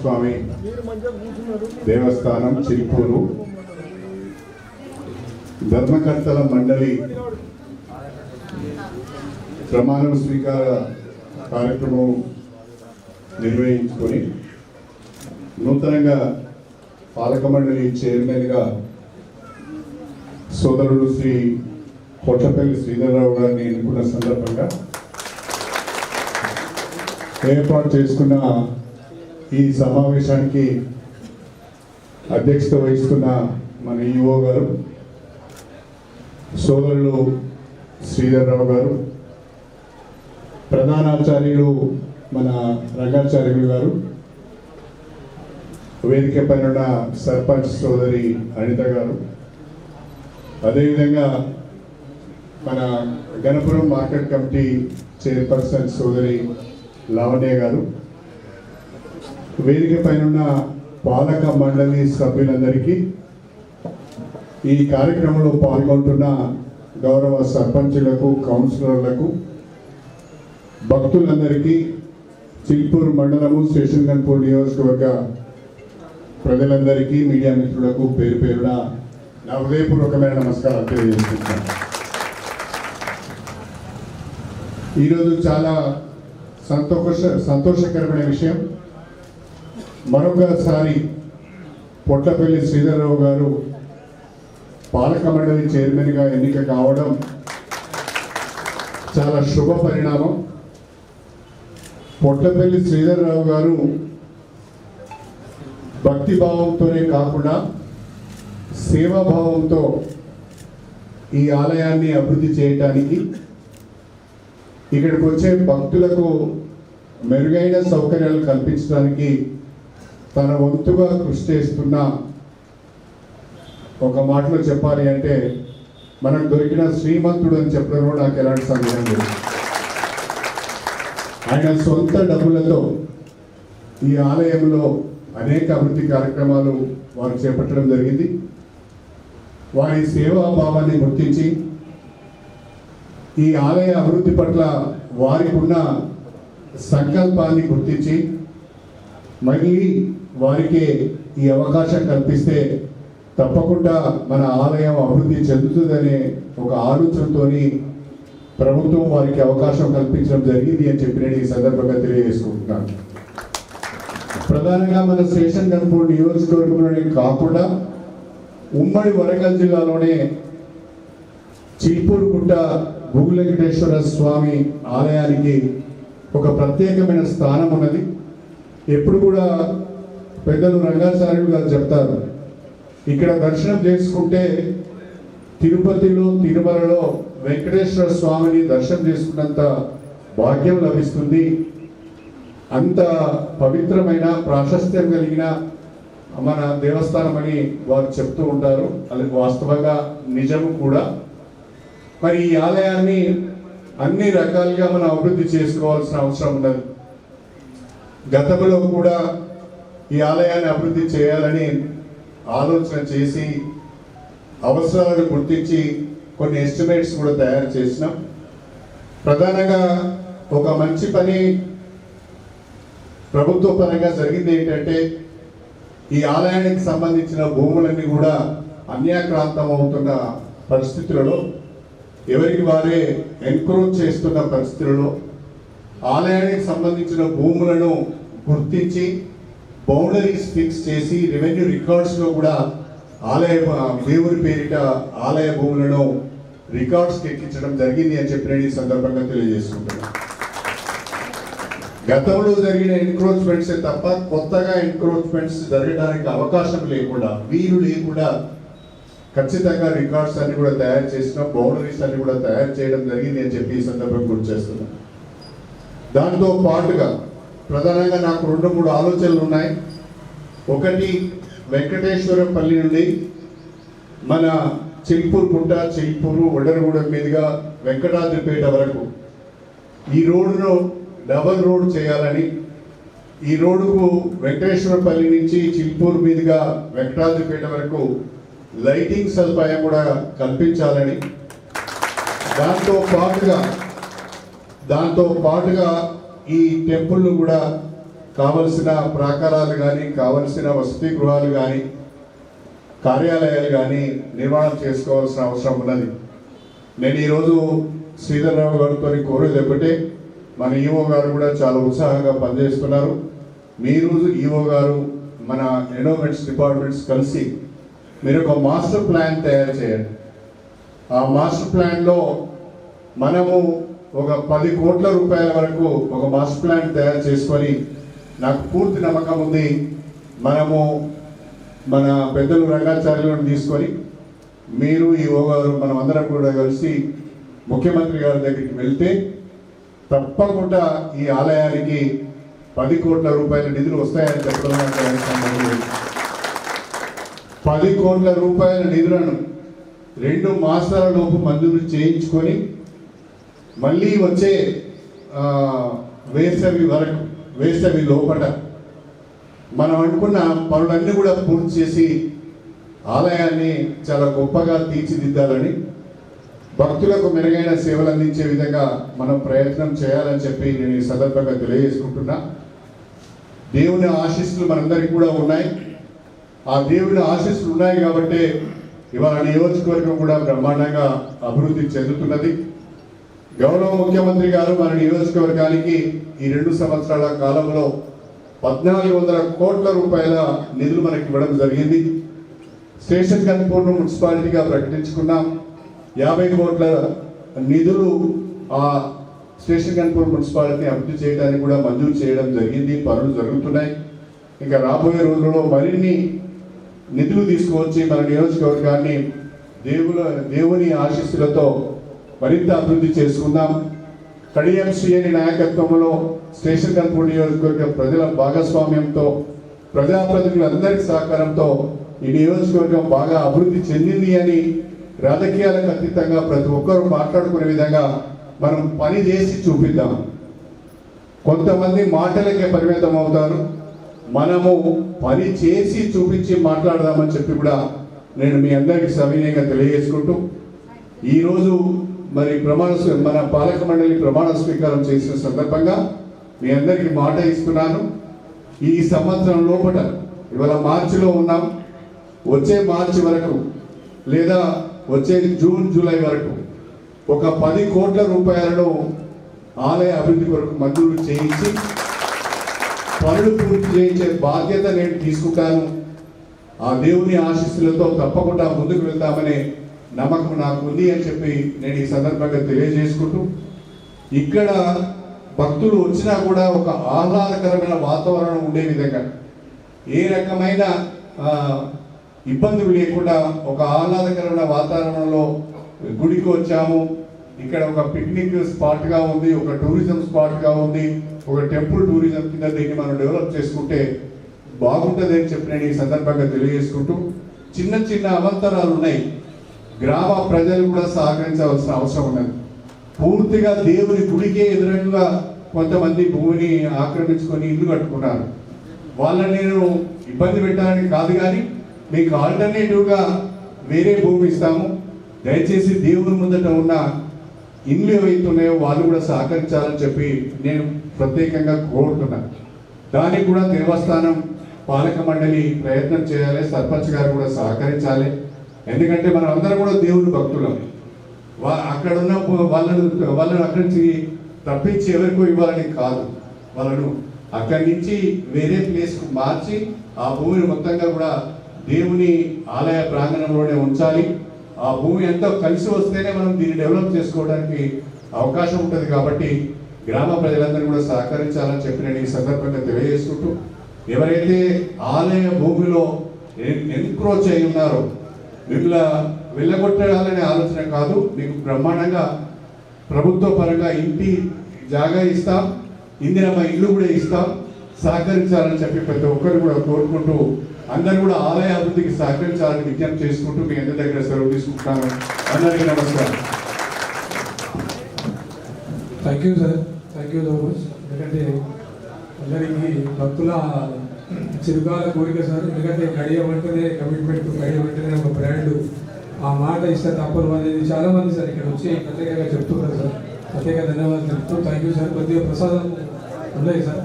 స్వామి దేవస్థానం చిలుకూరు ధర్మకర్తల మండలి ప్రమాణ స్వీకార కార్యక్రమం నిర్వహించుకొని నూతనంగా పాలక మండలి చైర్మన్గా సోదరుడు శ్రీ కొట్టపల్లి శ్రీధర్రావు గారిని ఎన్నుకున్న సందర్భంగా ఏర్పాటు చేసుకున్న ఈ సమావేశానికి అధ్యక్షత వహిస్తున్న మన ఈఓ గారు, సోదరులు శ్రీధర్రావు గారు, ప్రధానాచార్యులు మన రంగాచార్యులు గారు, వేదిక పైన ఉన్న సర్పంచ్ సోదరి అనిత గారు, అదేవిధంగా మన గణపురం మార్కెట్ కమిటీ చైర్పర్సన్ సోదరి లావణ్య గారు, వేదిక పైన ఉన్న పాలక మండలి సభ్యులందరికీ, ఈ కార్యక్రమంలో పాల్గొంటున్న గౌరవ సర్పంచులకు, కౌన్సిలర్లకు, భక్తులందరికీ, చిల్పూర్ మండలము స్టేషన్ గన్పూర్ నియోజకవర్గ ప్రజలందరికీ, మీడియా మిత్రులకు పేరు పేరున నా హృదయపూర్వకమైన నమస్కారాలు తెలియజేస్తున్నాను. ఈరోజు చాలా సంతోషకరమైన విషయం. మరొకసారి పొట్లపల్లి శ్రీధర్రావు గారు పాలక మండలి చైర్మన్గా ఎన్నిక కావడం చాలా శుభ పరిణామం. పొట్లపల్లి శ్రీధర్రావు గారు భక్తిభావంతోనే కాకుండా సేవాభావంతో ఈ ఆలయాన్ని అభివృద్ధి చేయటానికి, ఇక్కడికి వచ్చే భక్తులకు మెరుగైన సౌకర్యాలు కల్పించడానికి తన వంతుగా కృషి చేస్తున్న, ఒక మాటలో చెప్పాలి అంటే మనకు దొరికిన శ్రీమంతుడు అని చెప్పడంలో నాకు ఎలాంటి సందేహం లేదు. ఆయన సొంత డబ్బులతో ఈ ఆలయంలో అనేక అభివృద్ధి కార్యక్రమాలు వారు చేపట్టడం జరిగింది. వారి సేవాభావాన్ని గుర్తించి ఈ ఆలయ అభివృద్ధి పట్ల వారికి ఉన్న సంకల్పాన్ని గుర్తించి మళ్ళీ వారికి ఈ అవకాశం కల్పిస్తే తప్పకుండా మన ఆలయం అభివృద్ధి చెందుతుందనే ఒక ఆలోచనతో ప్రభుత్వం వారికి అవకాశం కల్పించడం జరిగింది అని చెప్పి నేను ఈ సందర్భంగా తెలియజేసుకుంటున్నాను. ప్రధానంగా మన స్టేషన్ గన్పూర్ నియోజకవర్గంలోనే కాకుండా ఉమ్మడి వరంగల్ జిల్లాలోనే చిల్పూర్ గుట్ట భూగుల వెంకటేశ్వర స్వామి ఆలయానికి ఒక ప్రత్యేకమైన స్థానం ఉన్నది. ఎప్పుడు కూడా పెద్దలు రంగాచార్యులు గారు చెప్తారు, ఇక్కడ దర్శనం చేసుకుంటే తిరుపతిలో, తిరుమలలో వెంకటేశ్వర స్వామిని దర్శనం చేసుకున్నంత భాగ్యం లభిస్తుంది. అంత పవిత్రమైన ప్రాశస్త్యం కలిగిన మన దేవస్థానం అని వారు చెప్తూ ఉంటారు. అది వాస్తవంగా నిజము కూడా. మరి ఈ ఆలయాన్ని అన్ని రకాలుగా మనం అభివృద్ధి చేసుకోవాల్సిన అవసరం ఉన్నది. గతంలో కూడా ఈ ఆలయాన్ని అభివృద్ధి చేయాలని ఆలోచన చేసి అవసరాలను గుర్తించి కొన్ని ఎస్టిమేట్స్ కూడా తయారు చేసినాం. ప్రధానంగా ఒక మంచి పని ప్రభుత్వ పరంగా జరిగింది ఏంటంటే, ఈ ఆలయానికి సంబంధించిన భూములన్నీ కూడా అన్యాక్రాంతం అవుతున్న పరిస్థితులలో, ఎవరికి వారే ఎన్క్రోచ్ చేస్తున్న పరిస్థితులలో ఆలయానికి సంబంధించిన భూములను గుర్తించి బౌండరీస్ ఫిక్స్ చేసి రెవెన్యూ రికార్డ్స్లో కూడా ఆలయ దేవుని పేరిట ఆలయ భూములను రికార్డ్స్కి ఎక్కించడం జరిగింది అని చెప్పి నేను ఈ సందర్భంగా తెలియజేసుకుంటున్నాను. గతంలో జరిగిన ఎన్క్రోచ్మెంట్సే తప్ప కొత్తగా ఎన్క్రోచ్మెంట్స్ జరగడానికి అవకాశం లేకుండా, వీలు లేకుండా ఖచ్చితంగా రికార్డ్స్ అన్ని కూడా తయారు చేసిన, బౌండరీస్ అన్ని కూడా తయారు చేయడం జరిగింది అని చెప్పి ఈ సందర్భంగా గుర్తు చేస్తున్నాను. దాంతో పాటుగా ప్రధానంగా నాకు 2-3 ఆలోచనలు ఉన్నాయి. ఒకటి, వెంకటేశ్వరపల్లి నుండి మన చిల్పూర్ గుట్ట, చిల్పూరు, వడ్డరగూడెం మీదుగా వెంకటాద్రిపేట వరకు ఈ రోడ్డును డబల్ రోడ్ చేయాలని, ఈ రోడ్డుకు వెంకటేశ్వరపల్లి నుంచి చిల్పూర్ మీదుగా వెంకటాద్రిపేట వరకు లైటింగ్ సదుపాయం కూడా కల్పించాలని, దాంతో పాటుగా ఈ టెంపుల్ను కూడా కావలసిన ప్రాకారాలు కానీ, కావలసిన వసతి గృహాలు కానీ, కార్యాలయాలు కానీ నిర్మాణం చేసుకోవాల్సిన అవసరం ఉన్నది. నేను ఈరోజు శ్రీధర్రావు గారితో కోరేది ఒకటే, మన ఈఓ గారు కూడా చాలా ఉత్సాహంగా పనిచేస్తున్నారు. మీరు ఈఓ గారు, మన ఎన్విరాన్మెంట్స్ డిపార్ట్మెంట్స్ కలిసి మీరు ఒక మాస్టర్ ప్లాన్ తయారు చేయండి. ఆ మాస్టర్ ప్లాన్లో మనము ఒక 10 కోట్ల రూపాయల వరకు ఒక మాస్టర్ ప్లాన్ తయారు చేసుకొని, నాకు పూర్తి నమ్మకం ఉంది, మనము మన పెద్దలు రంగాచార్యులను తీసుకొని మీరు ఈఓ గారు మనం అందరం కూడా కలిసి ముఖ్యమంత్రి గారి దగ్గరికి వెళ్తే తప్పకుండా ఈ ఆలయానికి 10 కోట్ల రూపాయల నిధులు వస్తాయని చెప్పడం 10 కోట్ల రూపాయల నిధులను 2 మాసాల లోపు మంజూరు చేయించుకొని మళ్ళీ వచ్చే వేసవి లోపల మనం అనుకున్న పనులన్నీ కూడా పూర్తి చేసి ఆలయాన్ని చాలా గొప్పగా తీర్చిదిద్దాలని, భక్తులకు మెరుగైన సేవలు అందించే విధంగా మనం ప్రయత్నం చేయాలని చెప్పి నేను ఈ సందర్భంగా తెలియజేసుకుంటున్నా. దేవుని ఆశీస్సులు మనందరికీ కూడా ఉన్నాయి. ఆ దేవుని ఆశీస్సులు ఉన్నాయి కాబట్టి ఇవాళ నియోజకవర్గం కూడా బ్రహ్మాండంగా అభివృద్ధి చెందుతున్నది. గౌరవ ముఖ్యమంత్రి గారు మన నియోజకవర్గానికి ఈ 2 సంవత్సరాల కాలంలో 1400 కోట్ల రూపాయల నిధులు మనకి ఇవ్వడం జరిగింది. స్టేషన్ కన్పూర్ను మున్సిపాలిటీగా ప్రకటించుకున్నాం. 50 కోట్ల నిధులు ఆ స్టేషన్ కన్పూర్ మున్సిపాలిటీని అభివృద్ధి చేయడానికి కూడా మంజూరు చేయడం జరిగింది. పనులు జరుగుతున్నాయి. ఇంకా రాబోయే రోజుల్లో మరిన్ని నిధులు తీసుకువచ్చి మన నియోజకవర్గాన్ని దేవుని ఆశీస్సులతో మరింత అభివృద్ధి చేసుకుందాం. కడియం శ్రీని నాయకత్వంలో స్టేషన్ కన్పూర్ నియోజకవర్గ ప్రజల భాగస్వామ్యంతో, ప్రజాప్రతినిధులందరి సహకారంతో ఈ నియోజకవర్గం బాగా అభివృద్ధి చెందింది అని రాజకీయాలకు అతీతంగా ప్రతి ఒక్కరూ మాట్లాడుకునే విధంగా మనం పని చేసి చూపిద్దాం. కొంతమంది మాటలకే పరిమితం అవుతారు, మనము పని చేసి చూపించి మాట్లాడదామని చెప్పి కూడా నేను మీ అందరికీ సవినయంగా తెలియజేసుకుంటూ, ఈరోజు మరి మన పాలక మండలి ప్రమాణ స్వీకారం చేసిన సందర్భంగా మీ అందరికీ మాట ఇస్తున్నాను. ఈ సంవత్సరం లోపల, ఇవాళ మార్చిలో ఉన్నాం, వచ్చే మార్చి వరకు లేదా వచ్చే జూన్ జూలై వరకు ఒక 10 కోట్ల రూపాయలను ఆలయ అభివృద్ధి కొరకు మంజూరు చేయించి పనులు పూర్తి చేయించే బాధ్యత నేను తీసుకుంటాను. ఆ దేవుని ఆశీస్సులతో తప్పకుండా ముందుకు వెళ్తామనే నమ్మకం నాకు ఉంది అని చెప్పి నేను ఈ సందర్భంగా తెలియజేసుకుంటూ, ఇక్కడ భక్తులు వచ్చినా కూడా ఒక ఆహ్లాదకరమైన వాతావరణం ఉండే విధంగా, ఏ రకమైన ఇబ్బందులు లేకుండా ఒక ఆహ్లాదకరమైన వాతావరణంలో గుడికి వచ్చాము. ఇక్కడ ఒక పిక్నిక్ స్పాట్గా ఉంది, ఒక టూరిజం స్పాట్గా ఉంది, ఒక టెంపుల్ టూరిజం కింద దీన్ని మనం డెవలప్ చేసుకుంటే బాగుంటుంది అని చెప్పి నేను ఈ సందర్భంగా తెలియజేసుకుంటూ, చిన్న చిన్న అవంతరాలు ఉన్నాయి, గ్రామ ప్రజలు కూడా సహకరించవలసిన అవసరం ఉన్నది. పూర్తిగా దేవుని గుడికే ఎదురుగా కొంతమంది భూమిని ఆక్రమించుకొని ఇల్లు కట్టుకున్నారు. వాళ్ళని నేను ఇబ్బంది పెట్టాలని కాదు, కానీ మీకు ఆల్టర్నేటివ్గా వేరే భూమి ఇస్తాము. దయచేసి దేవుని ముందట ఉన్న ఇల్లు ఏవైతే ఉన్నాయో వాళ్ళు కూడా సహకరించాలని చెప్పి నేను ప్రత్యేకంగా కోరుతున్నాను. దానికి కూడా దేవస్థానం పాలక మండలి ప్రయత్నం చేయాలి, సర్పంచ్ గారు కూడా సహకరించాలి. ఎందుకంటే మనం అందరం కూడా దేవుని భక్తులం. అక్కడ ఉన్న వాళ్ళను అక్కడి నుంచి తప్పించి ఎవరికో ఇవ్వాలని కాదు, వాళ్ళను అక్కడి నుంచి వేరే ప్లేస్కు మార్చి ఆ భూమిని మొత్తంగా కూడా దేవుని ఆలయ ప్రాంగణంలోనే ఉంచాలి. ఆ భూమి ఎంతో కలిసి వస్తేనే మనం దీన్ని డెవలప్ చేసుకోవడానికి అవకాశం ఉంటుంది. కాబట్టి గ్రామ ప్రజలందరూ కూడా సహకరించాలని చెప్పి నేను ఈ సందర్భంగా తెలియజేసుకుంటూ, ఎవరైతే ఆలయ భూమిలో ఎన్క్రోచ్ అయి ఉన్నారో మిమ్మల్ని వెళ్ళగొట్టాలనే ఆలోచన కాదు, మీకు బ్రహ్మాండంగా ప్రభుత్వ పరంగా ఇంటి జాగా ఇస్తాం, ఇందిరమ్మ ఇల్లు కూడా ఇస్తాం, సహకరించాలని చెప్పి ప్రతి ఒక్కరు కూడా కోరుకుంటూ, అందరూ కూడా ఆలయ అభివృద్ధికి సహకరించాలని విజ్ఞప్తి చేసుకుంటూ మీ అందరి దగ్గర సెలవు తీసుకుంటాను. అందరికీ నమస్కారం. Thank you sir, thank you so much. ఎందుకంటే అందరికీ భక్తుల చిరుకాల కోరిక సార్. ఎందుకంటే కడియం అంటేనే కమిట్మెంట్, కడియం అంటేనే ఒక బ్రాండ్. ఆ మాట ఇస్తే తప్పదు అనేది చాలా మంది సార్ ఇక్కడ వచ్చి ప్రత్యేకంగా చెప్తున్నారు సార్. ప్రత్యేక ధన్యవాదాలు చెప్తూ థ్యాంక్ యూ సార్. కొద్దిగా ప్రసాదం ఉన్నాయి సార్.